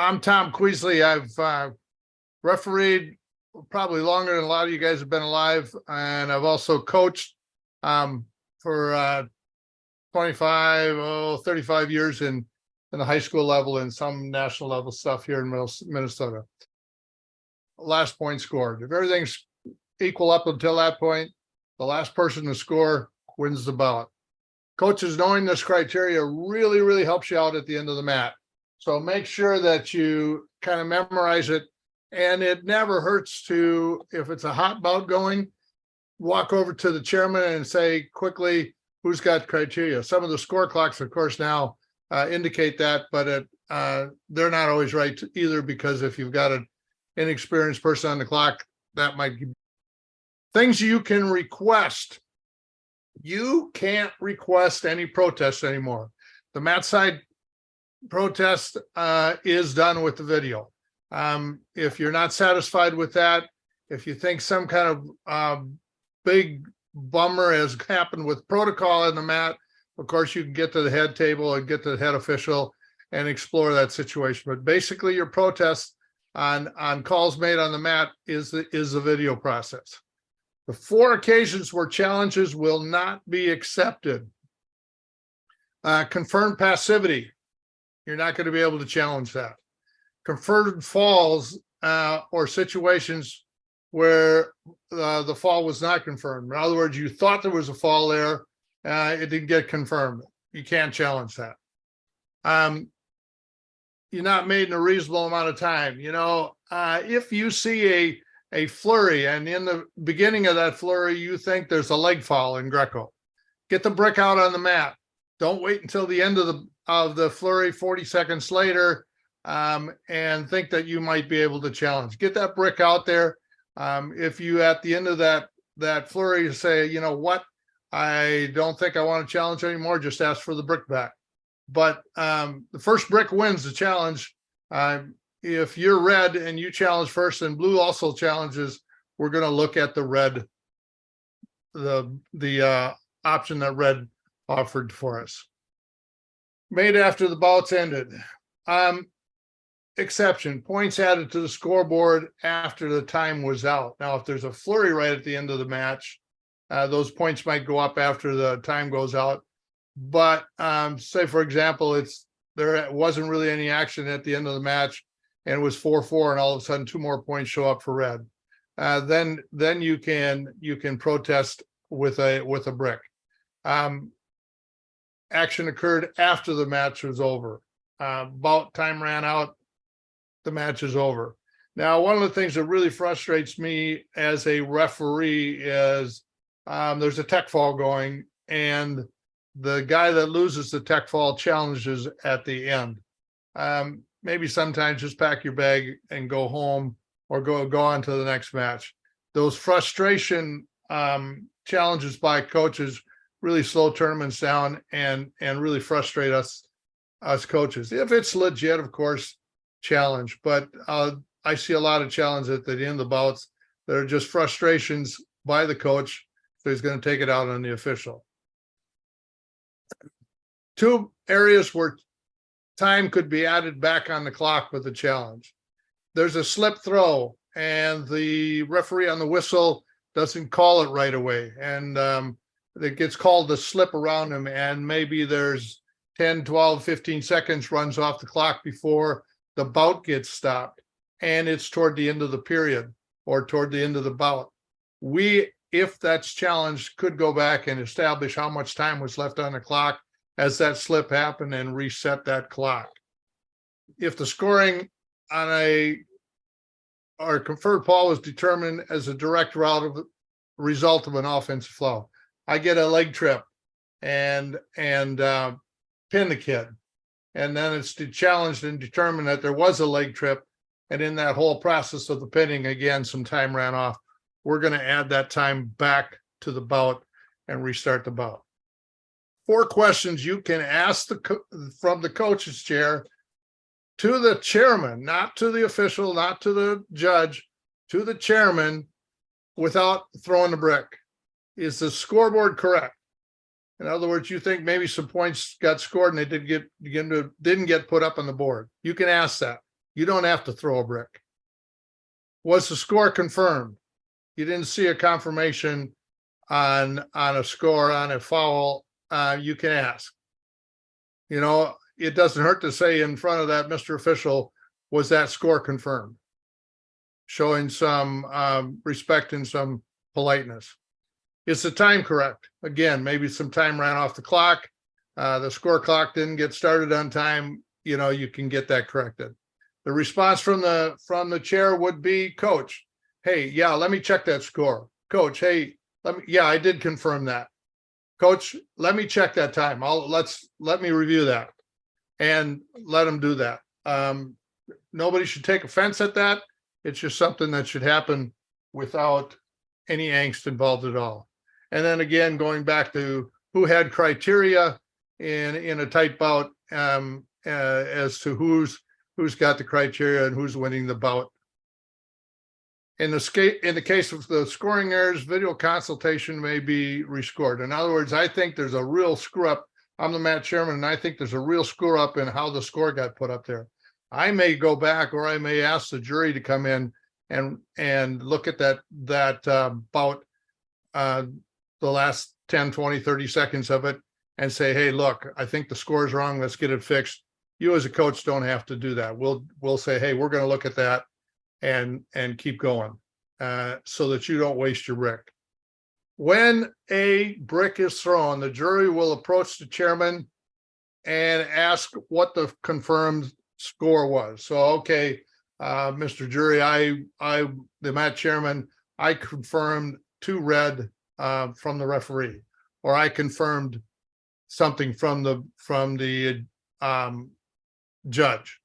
I'm Tom Queasley. I've refereed probably longer than a lot of you guys have been alive, and I've also coached for 35 years in the high school level and some national level stuff here in Minnesota. Last point scored. If everything's equal up until that point, the last person to score wins the bout. Coaches knowing this criteria really, really helps you out at the end of the mat. So make sure that you kind of memorize it, and it never hurts to, if it's a hot bout going, walk over to the chairman and say quickly, who's got criteria? Some of the score clocks, of course, now indicate that, but they're not always right either, because if you've got an inexperienced person on the clock, that might be things you can request. You can't request any protests anymore. The mat side protest is done with the video. If you're not satisfied with that, if you think some kind of big bummer has happened with protocol in the mat, of course you can get to the head table and get to the head official and explore that situation. But basically your protest on calls made on the mat is the video process. The 4 occasions where challenges will not be accepted. Confirmed passivity. You're not going to be able to challenge that. Confirmed falls or situations where the fall was not confirmed. In other words, you thought there was a fall there, it didn't get confirmed. You can't challenge that. You're not made in a reasonable amount of time. You know, if you see a flurry, and in the beginning of that flurry, you think there's a leg foul in Greco, get the brick out on the mat. Don't wait until the end of the flurry 40 seconds later and think that you might be able to challenge. Get that brick out there. If you at the end of that flurry say, you know what, I don't think I want to challenge anymore, just ask for the brick back. But the first brick wins the challenge. If you're red and you challenge first and blue also challenges, we're going to look at the red, the option that red offered for us. Made after the bouts ended. Exception, points added to the scoreboard after the time was out. Now, if there's a flurry right at the end of the match, those points might go up after the time goes out. But say, for example, there wasn't really any action at the end of the match, and it was 4-4, and all of a sudden 2 more points show up for red. Then you can protest with a brick. Action occurred after the match was over. Bout time ran out, the match is over. Now, one of the things that really frustrates me as a referee is there's a tech fall going, and the guy that loses the tech fall challenges at the end. Maybe sometimes just pack your bag and go home, or go on to the next match. Those frustration challenges by coaches really slow tournaments down and really frustrate us coaches. If it's legit, of course, challenge. But I see a lot of challenges at the end of the bouts that are just frustrations by the coach, so he's going to take it out on the official. 2 areas where time could be added back on the clock with the challenge. There's a slip throw, and the referee on the whistle doesn't call it right away, and it gets called the slip around him, and maybe there's 10, 12, 15 seconds runs off the clock before the bout gets stopped, and it's toward the end of the period or toward the end of the bout. We, if that's challenged, could go back and establish how much time was left on the clock as that slip happened and reset that clock. If the scoring on our conferred fall was determined as a direct result of an offensive flow, I get a leg trip and pin the kid, and then it's challenged and determined that there was a leg trip, and in that whole process of the pinning, again, some time ran off. We're going to add that time back to the bout and restart the bout. 4 questions you can ask from the coach's chair to the chairman, not to the official, not to the judge, to the chairman, without throwing the brick. Is the scoreboard correct? In other words, you think maybe some points got scored and they didn't get put up on the board. You can ask that. You don't have to throw a brick. Was the score confirmed? You didn't see a confirmation on a score, on a foul. You can ask. You know, it doesn't hurt to say in front of that, Mr. Official, was that score confirmed? Showing some respect and some politeness. Is the time correct? Again, maybe some time ran off the clock. The score clock didn't get started on time. You know, you can get that corrected. The response from the chair would be, Coach, hey, yeah, let me check that score. Coach, hey, yeah, I did confirm that. Coach, let me check that time. Let me review that, and let them do that. Nobody should take offense at that. It's just something that should happen without any angst involved at all. And then again, going back to who had criteria in a tight bout, as to who's got the criteria and who's winning the bout. In the case of the scoring errors, video consultation may be rescored. In other words, I think there's a real screw up. I'm the match chairman, and I think there's a real screw up in how the score got put up there. I may go back, or I may ask the jury to come in and look at that bout, the last 10, 20, 30 seconds of it, and say, hey, look, I think the score is wrong. Let's get it fixed. You as a coach don't have to do that. We'll say, hey, we're going to look at that and keep going, so that you don't waste your brick. When a brick is thrown, the jury will approach the chairman and ask what the confirmed score was. So, okay, Mr. Jury, the match chairman, I confirmed 2 red from the referee, or I confirmed something from the judge.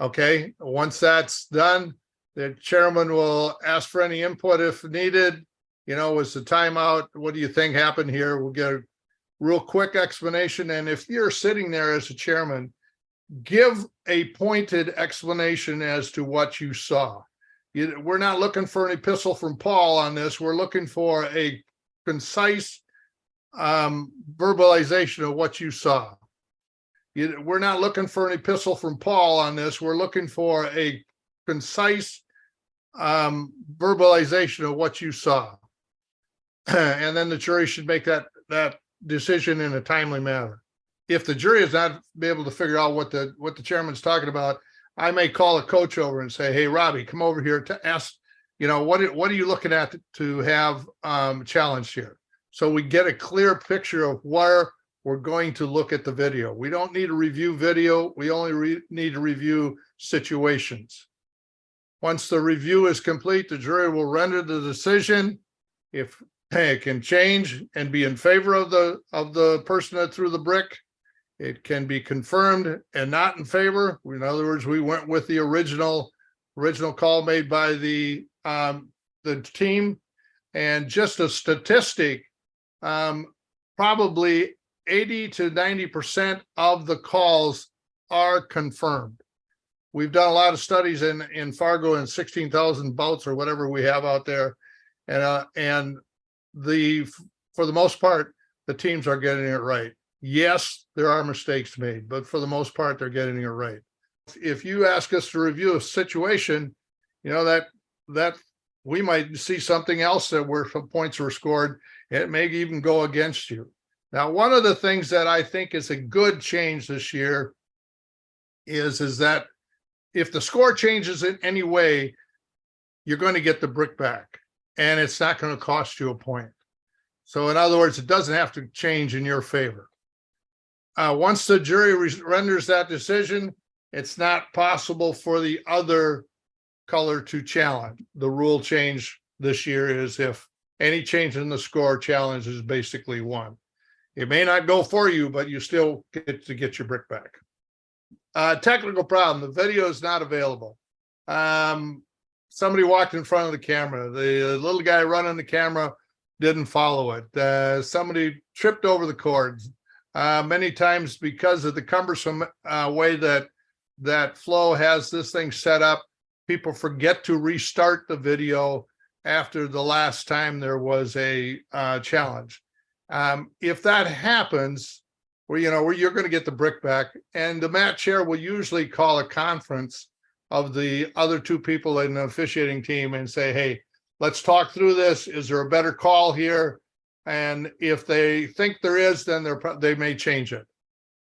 Okay, once that's done, the chairman will ask for any input if needed. You know, was the timeout? What do you think happened here? We'll get a real quick explanation. And if you're sitting there as a chairman, give a pointed explanation as to what you saw. We're not looking for an epistle from Paul on this. We're looking for a concise verbalization of what you saw. We're not looking for an epistle from Paul on this. We're looking for a concise verbalization of what you saw. And then the jury should make that decision in a timely manner. If the jury is not be able to figure out what the chairman's talking about, I may call a coach over and say, hey, Robbie, come over here to ask, you know, what are you looking at to have challenged here? So we get a clear picture of where we're going to look at the video. We don't need to review video. We only need to review situations. Once the review is complete, the jury will render the decision. If it can change and be in favor of the person that threw the brick, it can be confirmed and not in favor. In other words, we went with the original call made by the team. And just a statistic, probably 80 to 90% of the calls are confirmed. We've done a lot of studies in Fargo and 16,000 bouts or whatever we have out there, and for the most part, the teams are getting it right. Yes, there are mistakes made, but for the most part, they're getting it right. If you ask us to review a situation, you know, that we might see something else that where some points were scored. It may even go against you. Now, one of the things that I think is a good change this year is that if the score changes in any way, you're going to get the brick back, and it's not going to cost you a point. So in other words, it doesn't have to change in your favor. Once the jury renders that decision, it's not possible for the other color to challenge. The rule change this year is if any change in the score challenge is basically won. It may not go for you, but you still get to get your brick back. Technical problem, the video is not available. Somebody walked in front of the camera. The little guy running the camera didn't follow it. Somebody tripped over the cords. Many times because of the cumbersome way that Flow has this thing set up, people forget to restart the video after the last time there was a challenge. If that happens, you're going to get the brick back, and the mat chair will usually call a conference of the other two people in the officiating team and say, hey, let's talk through this. Is there a better call here? And if they think there is, then they may change it.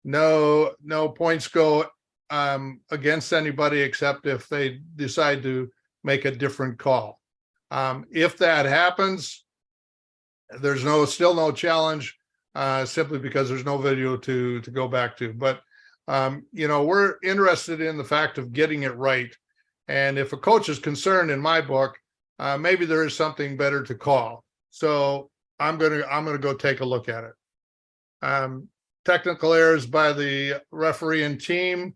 No points go against anybody except if they decide to make a different call. If that happens, there's still no challenge, simply because there's no video to go back to. But we're interested in the fact of getting it right. And if a coach is concerned, in my book, maybe there is something better to call. So I'm gonna go take a look at it. Technical errors by the referee and team.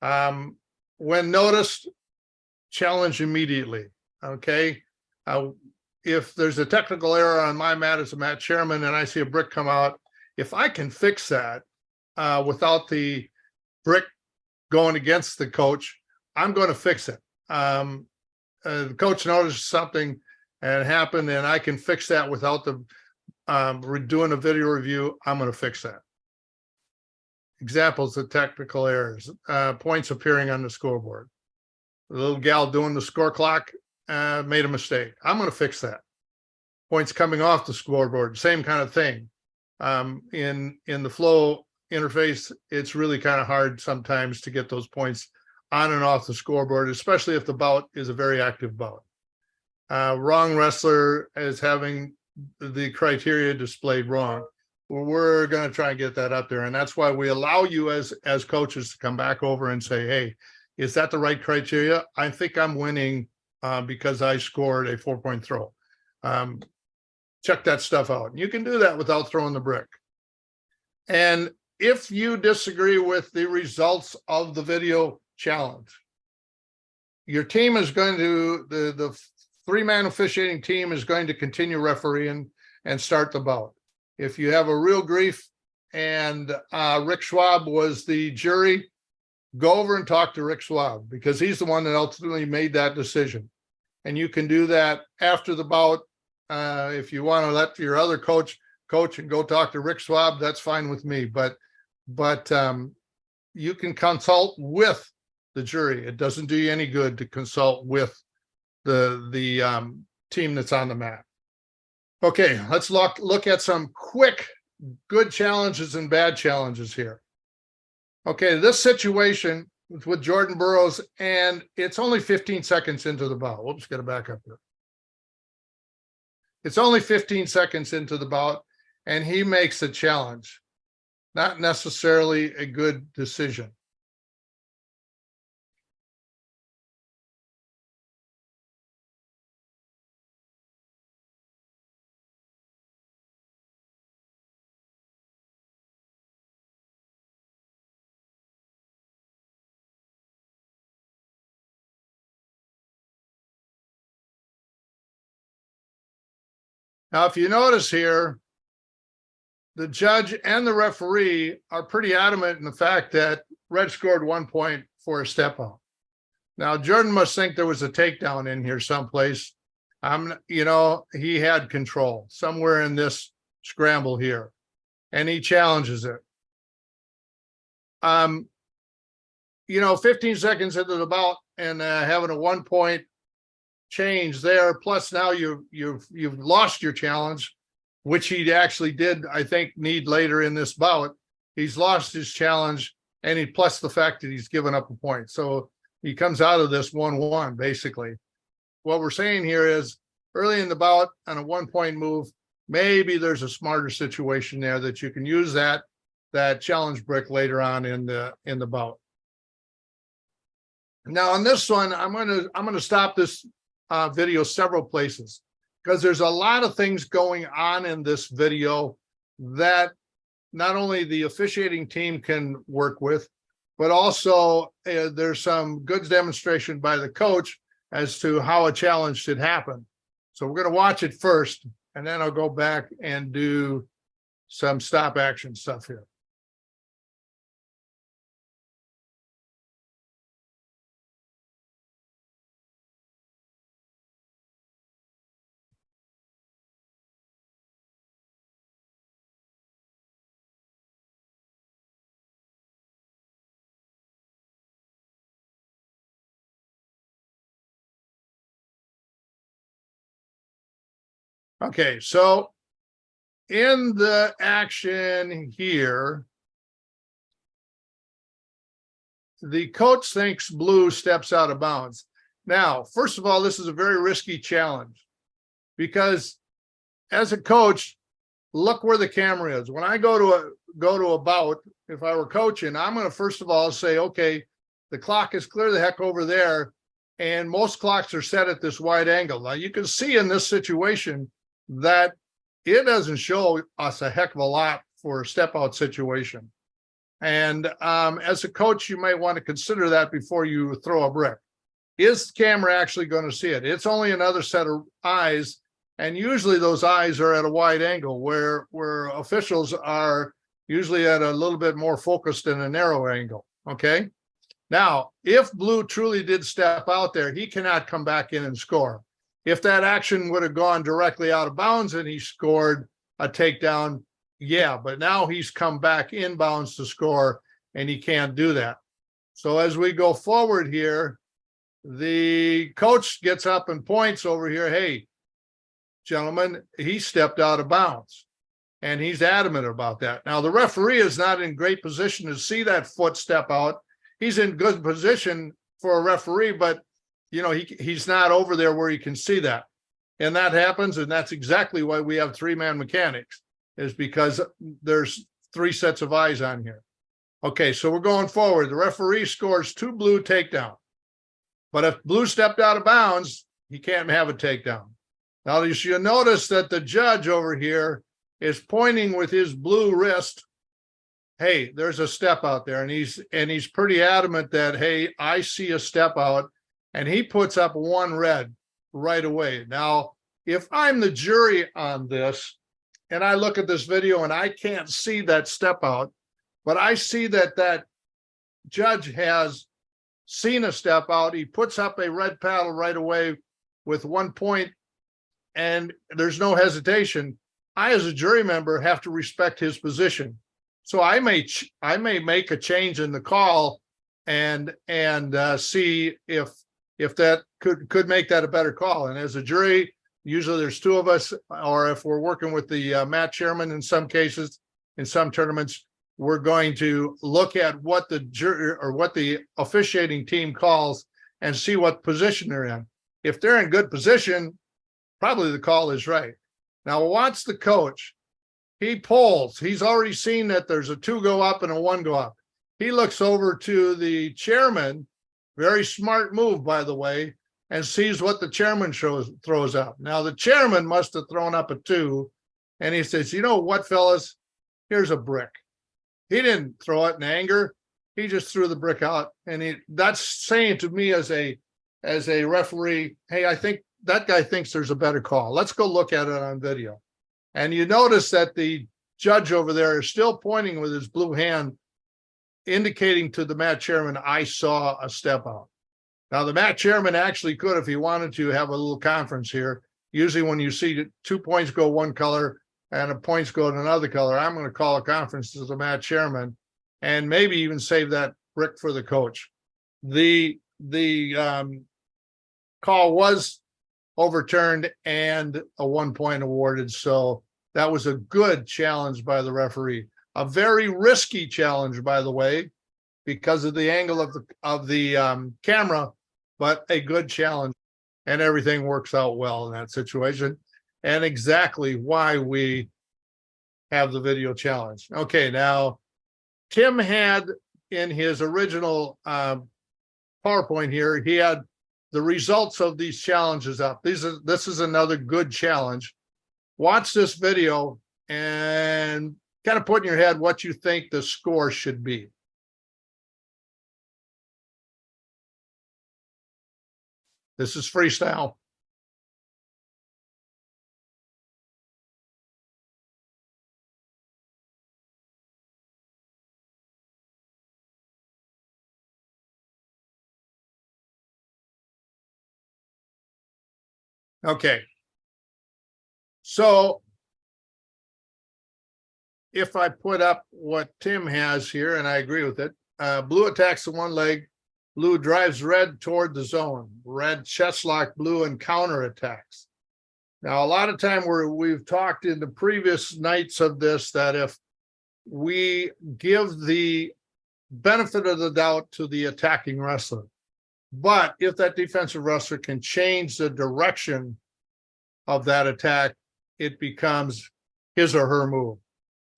When noticed, challenge immediately. Okay. If there's a technical error on my mat as a mat chairman and I see a brick come out, if I can fix that without the brick going against the coach, I'm going to fix it. The coach noticed something and happened, and I can fix that without the doing a video review. I'm going to fix that. Examples of technical errors: points appearing on the scoreboard. The little gal doing the score clock made a mistake. I'm going to fix that. Points coming off the scoreboard, same kind of thing. In the flow interface, it's really kind of hard sometimes to get those points on and off the scoreboard, especially if the bout is a very active bout. Wrong wrestler is having the criteria displayed wrong. We're going to try and get that up there. And that's why we allow you as coaches to come back over and say, hey, is that the right criteria? I think I'm winning because I scored a 4-point throw. Check that stuff out. You can do that without throwing the brick. And if you disagree with the results of the video challenge, your team is going to, the 3-man officiating team is going to continue refereeing and start the bout. If you have a real grief and Rick Schwab was the jury, go over and talk to Rick Schwab, because he's the one that ultimately made that decision. And you can do that after the bout. If you want to let your other coach and go talk to Rick Schwab, that's fine with me. But you can consult with the jury. It doesn't do you any good to consult with the team that's on the mat. Okay, let's look at some quick good challenges and bad challenges here. Okay, this situation with Jordan Burroughs, and it's only 15 seconds into the bout. Whoops, got to back up here. It's only 15 seconds into the bout, and he makes a challenge. Not necessarily a good decision. Now, if you notice here, the judge and the referee are pretty adamant in the fact that Red scored 1 point for a step out. Now, Jordan must think there was a takedown in here someplace. He had control somewhere in this scramble here, and he challenges it. 15 seconds into the bout and having a 1 point change there, plus now you've lost your challenge, which he actually did, I think, need later in this bout. He's lost his challenge, and plus the fact that he's given up a point. So he comes out of this 1-1, basically. What we're saying here is early in the bout on a 1 point move, maybe there's a smarter situation there that you can use that challenge brick later on in the bout. Now on this one, I'm gonna stop this video several places, because there's a lot of things going on in this video that not only the officiating team can work with, but also there's some good demonstration by the coach as to how a challenge should happen. So we're going to watch it first, and then I'll go back and do some stop action stuff here. Okay, so in the action here, the coach thinks blue steps out of bounds. Now, first of all, this is a very risky challenge because as a coach, look where the camera is. When I go to a bout, if I were coaching, I'm going to first of all say, okay, the clock is clear the heck over there, and most clocks are set at this wide angle. Now you can see in this situation that it doesn't show us a heck of a lot for a step out situation. And as a coach, you might want to consider that before you throw a brick. Is the camera actually going to see it? It's only another set of eyes. And usually those eyes are at a wide angle where officials are usually at a little bit more focused in a narrow angle. Okay. Now, if blue truly did step out there, he cannot come back in and score. If that action would have gone directly out of bounds and he scored a takedown, yeah, but now he's come back inbounds to score and he can't do that. So as we go forward here, the coach gets up and points over here, hey, gentlemen, he stepped out of bounds, and he's adamant about that. Now, the referee is not in great position to see that foot step out. He's in good position for a referee, but you know, he's not over there where he can see that. And that happens, and that's exactly why we have three-man mechanics, is because there's three sets of eyes on here. Okay, so we're going forward. The referee scores 2 blue takedown. But if blue stepped out of bounds, he can't have a takedown. Now, you'll notice that the judge over here is pointing with his blue wrist. Hey, there's a step out there, and he's pretty adamant that, hey, I see a step out, and he puts up 1 red right away. Now, if I'm the jury on this, and I look at this video and I can't see that step out, but I see that that judge has seen a step out, he puts up a red paddle right away with 1 point, and there's no hesitation. I, as a jury member, have to respect his position. So I may make a change in the call and see if that could make that a better call. And as a jury, usually there's 2 of us, or if we're working with the mat chairman in some cases, in some tournaments, we're going to look at what the jury or what the officiating team calls and see what position they're in. If they're in good position, probably the call is right. Now watch the coach. He pulls. He's already seen that there's a 2 go up and a 1 go up. He looks over to the chairman, very smart move, by the way, and sees what the chairman throws up. Now the chairman must have thrown up a 2, and he says, you know what, fellas, here's a brick. He didn't throw it in anger. He just threw the brick out. And that's saying to me as a referee, hey, I think that guy thinks there's a better call. Let's go look at it on video. And you notice that the judge over there is still pointing with his blue hand, indicating to the mat chairman, I saw a step out. Now, the mat chairman actually could, if he wanted to, have a little conference here. Usually when you see 2 points go one color and the points go in another color, I'm going to call a conference to the mat chairman and maybe even save that brick for the coach. The call was overturned and a 1 point awarded. So that was a good challenge by the referee. A very risky challenge, by the way, because of the angle of the camera, but a good challenge, and everything works out well in that situation, and exactly why we have the video challenge. Okay, now Tim had in his original PowerPoint here, he had the results of these challenges up. This is another good challenge. Watch this video and kind of put in your head what you think the score should be. This is freestyle. Okay. So if I put up what Tim has here, and I agree with it, blue attacks the one leg, blue drives red toward the zone, red chest lock blue and counter attacks. Now, a lot of time we've talked in the previous nights of this that if we give the benefit of the doubt to the attacking wrestler, but if that defensive wrestler can change the direction of that attack, it becomes his or her move.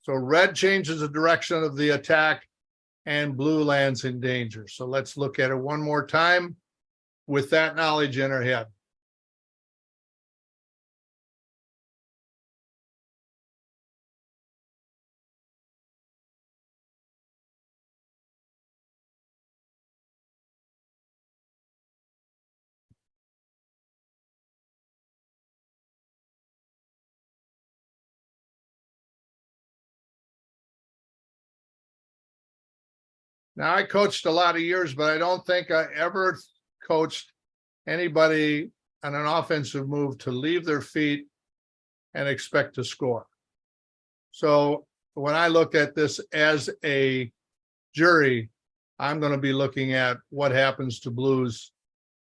So red changes the direction of the attack and blue lands in danger. So let's look at it one more time with that knowledge in our head. Now, I coached a lot of years, but I don't think I ever coached anybody on an offensive move to leave their feet and expect to score. So when I look at this as a jury, I'm going to be looking at what happens to Blue's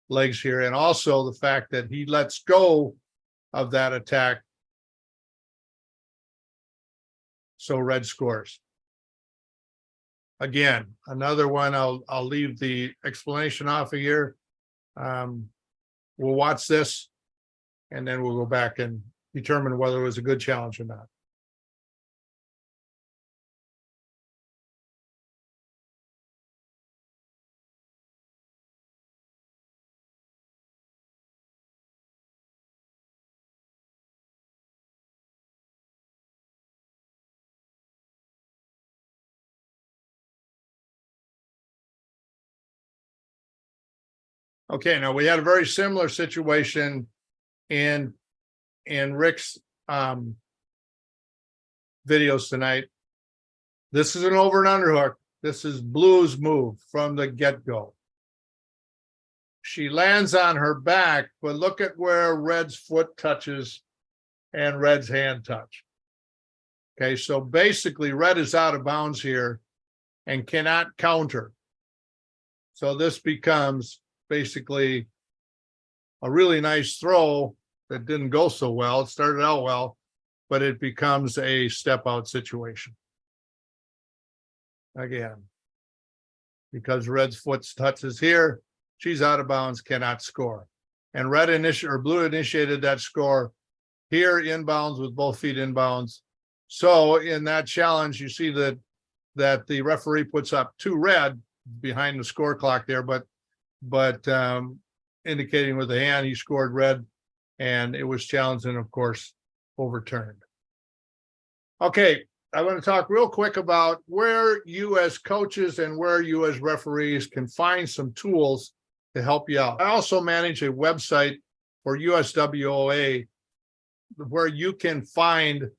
legs here, and also the fact that he lets go of that attack. So red scores. Again, another one, I'll leave the explanation off of here. We'll watch this, and then we'll go back and determine whether it was a good challenge or not. Okay, now we had a very similar situation in Rick's videos tonight. This is an over and underhook. This is Blue's move from the get-go. She lands on her back, but look at where Red's foot touches and Red's hand touch. Okay, so basically Red is out of bounds here and cannot counter. So this becomes basically a really nice throw that didn't go so well. It started out well, but it becomes a step out situation. Again, because Red's foot touches here, she's out of bounds, cannot score. And Blue initiated that score here inbounds with both feet inbounds. So in that challenge, you see that the referee puts up 2 red behind the score clock there, but indicating with the hand he scored red, and it was challenged and of course overturned. Okay, I want to talk real quick about where you as coaches and where you as referees can find some tools to help you out. I also manage a website for USWOA where you can find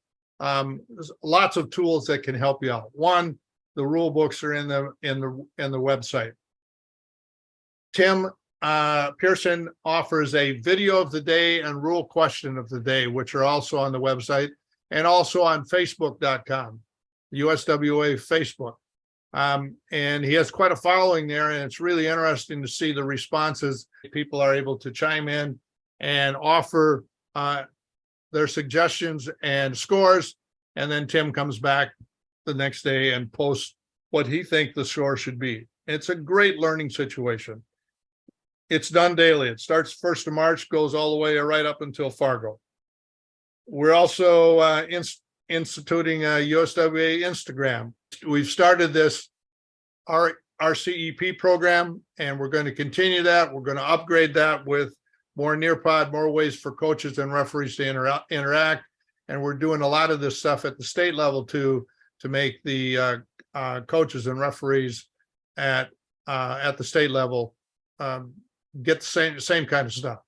lots of tools that can help you out. One, the rule books are in the website. Tim Pearson offers a video of the day and rule question of the day, which are also on the website and also on Facebook.com, USWA Facebook. And he has quite a following there, and it's really interesting to see the responses. People are able to chime in and offer their suggestions and scores, and then Tim comes back the next day and posts what he thinks the score should be. It's a great learning situation. It's done daily. It starts 1st of March, goes all the way right up until Fargo. We're also instituting a USWA Instagram. We've started this RCEP program, and we're going to continue that. We're going to upgrade that with more Nearpod, more ways for coaches and referees to interact. And we're doing a lot of this stuff at the state level too, to make the coaches and referees at the state level get the same kind of stuff.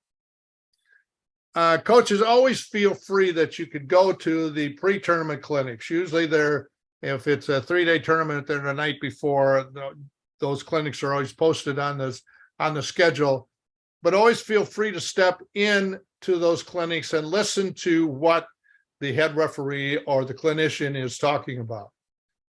Coaches always feel free that you could go to the pre-tournament clinics. Usually if it's a 3-day tournament, they're the night before. Those clinics are always posted on the schedule, but always feel free to step in to those clinics and listen to what the head referee or the clinician is talking about.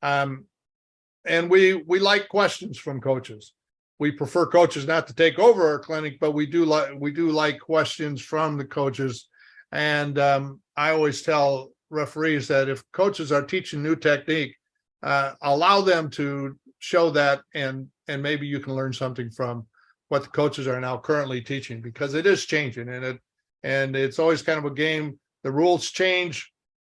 And we like questions from coaches. We prefer coaches not to take over our clinic, but we do like questions from the coaches And I always tell referees that if coaches are teaching new technique, allow them to show that, and maybe you can learn something from what the coaches are now currently teaching, because it is changing, and it's always kind of a game. The rules change,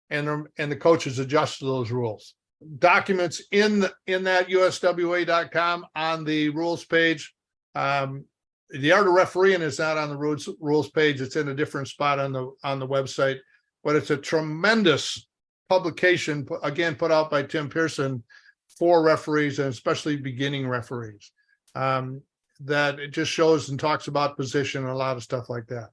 and the coaches adjust to those rules. Documents in that USWA.com on the rules page. The art of refereeing is not on the rules page. It's in a different spot on the website, but it's a tremendous publication, again, put out by Tim Pearson for referees, and especially beginning referees. That it just shows and talks about position and a lot of stuff like that.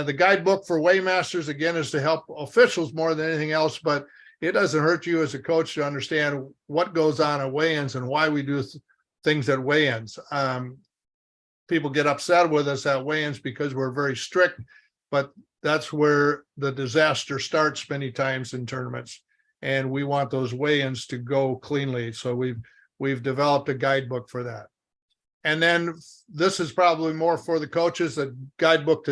The guidebook for Waymasters, again, is to help officials more than anything else, but it doesn't hurt you as a coach to understand what goes on at weigh-ins and why we do things at weigh-ins. People get upset with us at weigh-ins because we're very strict, but that's where the disaster starts many times in tournaments. And we want those weigh-ins to go cleanly. So we've developed a guidebook for that. And then this is probably more for the coaches, a guidebook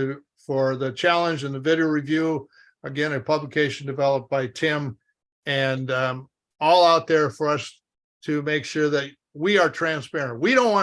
for the challenge and the video review. Again, a publication developed by Tim, and all out there for us to make sure that we are transparent. We don't want